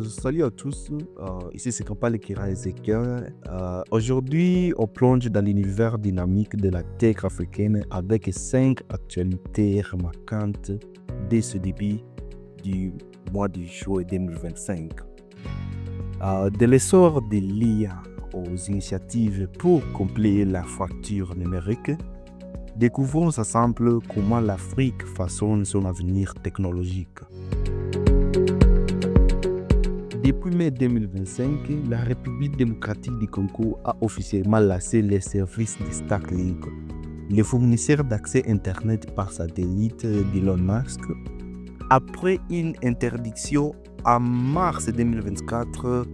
Salut à tous, ici c'est Kampale Kira Ezekiel. Aujourd'hui, on plonge dans l'univers dynamique de la tech africaine avec 5 actualités remarquantes dès ce début du mois de juillet 2025. De l'essor de l'IA aux initiatives pour combler la fracture numérique, découvrons ensemble comment l'Afrique façonne son avenir technologique. Depuis mai 2025, la République démocratique du Congo a officiellement lancé les services de Starlink, le fournisseur d'accès Internet par satellite d'Elon Musk. Après une interdiction en mars 2024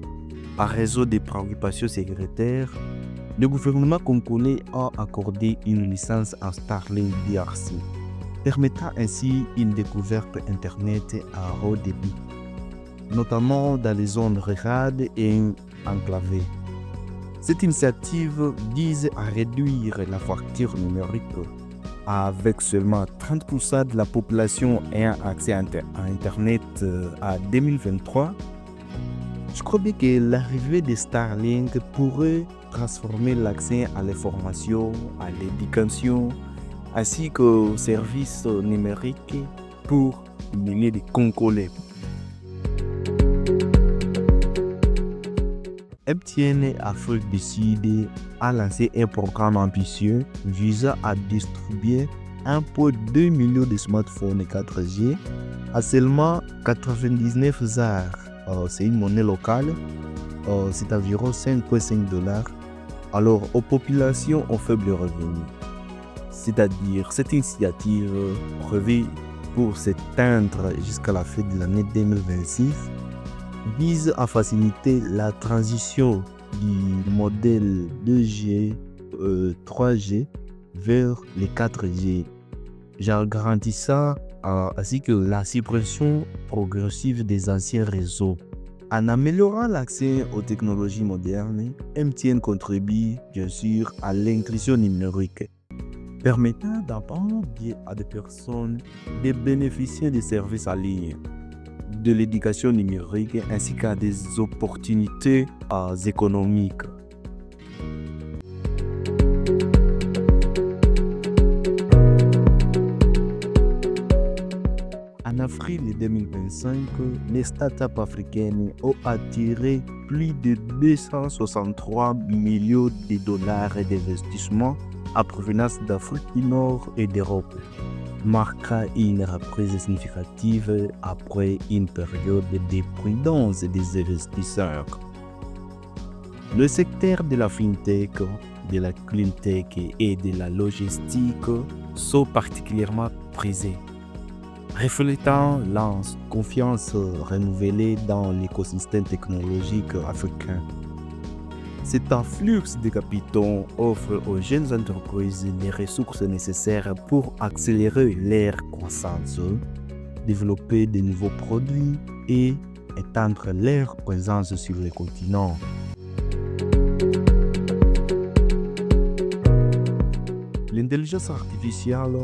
à raison des préoccupations sécuritaires, le gouvernement congolais a accordé une licence à Starlink DRC, permettant ainsi une découverte Internet à haut débit, notamment dans les zones rurales et enclavées. Cette initiative vise à réduire la fracture numérique avec seulement 30% de la population ayant accès à Internet en 2023. Je crois bien que l'arrivée de Starlink pourrait transformer l'accès à l'information, à l'éducation, ainsi qu'aux services numériques pour milliers de Congolais. MTN Afrique du Sud a lancé un programme ambitieux visant à distribuer 1,2 million de smartphones 4G à seulement 99 heures. C'est une monnaie locale, c'est environ 5,5 $. Alors aux populations aux faibles revenus. C'est-à-dire cette initiative prévue pour s'éteindre jusqu'à la fin de l'année 2026 vise à faciliter la transition du modèle 2G, 3G vers les 4G, garantissant ainsi que la suppression progressive des anciens réseaux. En améliorant l'accès aux technologies modernes, MTN contribue bien sûr à l'inclusion numérique, permettant d'apprendre à des personnes de bénéficier des services en ligne, de l'éducation numérique ainsi qu'à des opportunités économiques. En avril 2025, les startups africaines ont attiré plus de 263 millions de dollars d'investissement en provenance d'Afrique du Nord et d'Europe, marquant une reprise significative après une période de prudence des investisseurs. Le secteur de la fintech, de la cleantech et de la logistique sont particulièrement prisés, reflétant la confiance renouvelée dans l'écosystème technologique africain. Cet afflux de capitaux offre aux jeunes entreprises les ressources nécessaires pour accélérer leur croissance, développer de nouveaux produits et étendre leur présence sur le continent. L'intelligence artificielle,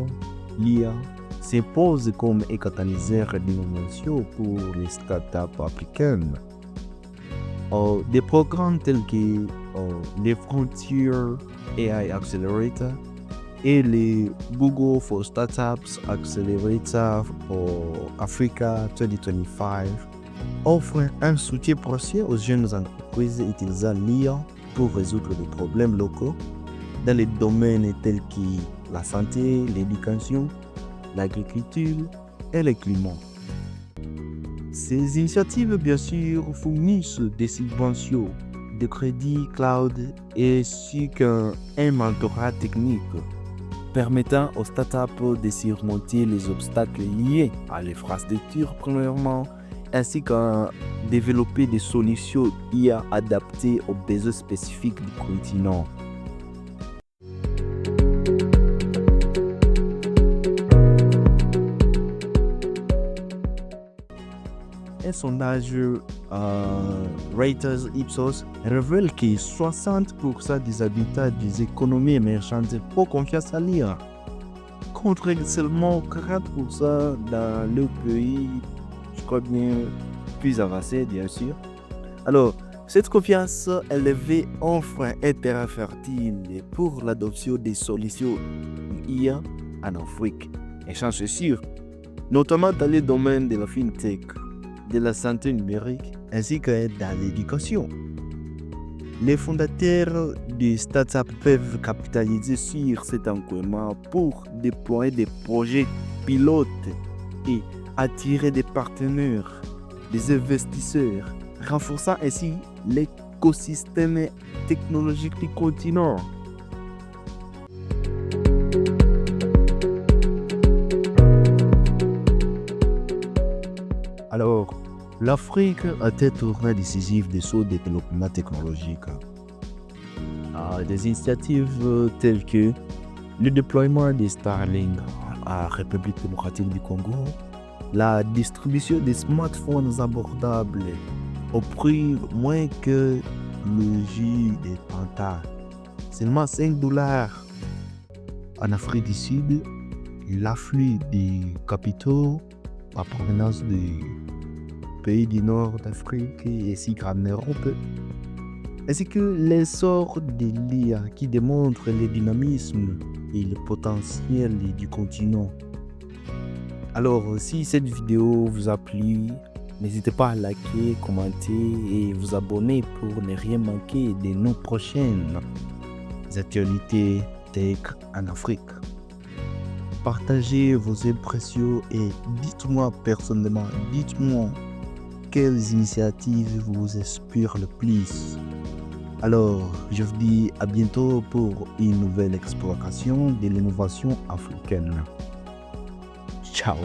l'IA, s'impose comme un catalyseur d'innovation pour les startups africaines. Des programmes tels que les Frontier AI Accelerator et les Google for Startups Accelerator pour Africa 2025 offrent un soutien précieux aux jeunes entreprises utilisant l'IA pour résoudre des problèmes locaux dans les domaines tels que la santé, l'éducation, l'agriculture et le climat. Ces initiatives, bien sûr, fournissent des subventions, des crédits cloud ainsi qu'un mentorat technique permettant aux startups de surmonter les obstacles liés à l'infrastructure premièrement, ainsi qu'à développer des solutions IA adaptées aux besoins spécifiques du continent. Un sondage Reuters Ipsos révèle que 60% des habitants des économies émergentes font confiance à l'IA, contre seulement 40% dans le pays, je crois bien plus avancées, bien sûr. Alors, cette confiance élevée offre un terrain fertile pour l'adoption des solutions IA en Afrique. Et j'en suis sûr, notamment dans les domaines de la fintech, de la santé numérique, ainsi que dans l'éducation. Les fondateurs de startups peuvent capitaliser sur cet engouement pour déployer des projets pilotes et attirer des partenaires, des investisseurs, renforçant ainsi l'écosystème technologique du continent. Alors, l'Afrique a été tournée décisive de son développement technologique. Des initiatives telles que le déploiement des Starlink à République démocratique du Congo, la distribution des smartphones abordables au prix moins que le jus des Fanta, seulement $5. En Afrique du Sud, l'afflux des capitaux à provenance des pays du nord d'Afrique et ainsi qu'en Europe, ainsi que l'essor de l'IA qui démontre le dynamisme et le potentiel du continent. Alors, si cette vidéo vous a plu, n'hésitez pas à liker, commenter et vous abonner pour ne rien manquer de nos prochaines actualités tech en Afrique. Partagez vos impressions et dites-moi personnellement, quelles initiatives vous inspirent le plus. Alors, je vous dis à bientôt pour une nouvelle exploration de l'innovation africaine. Ciao.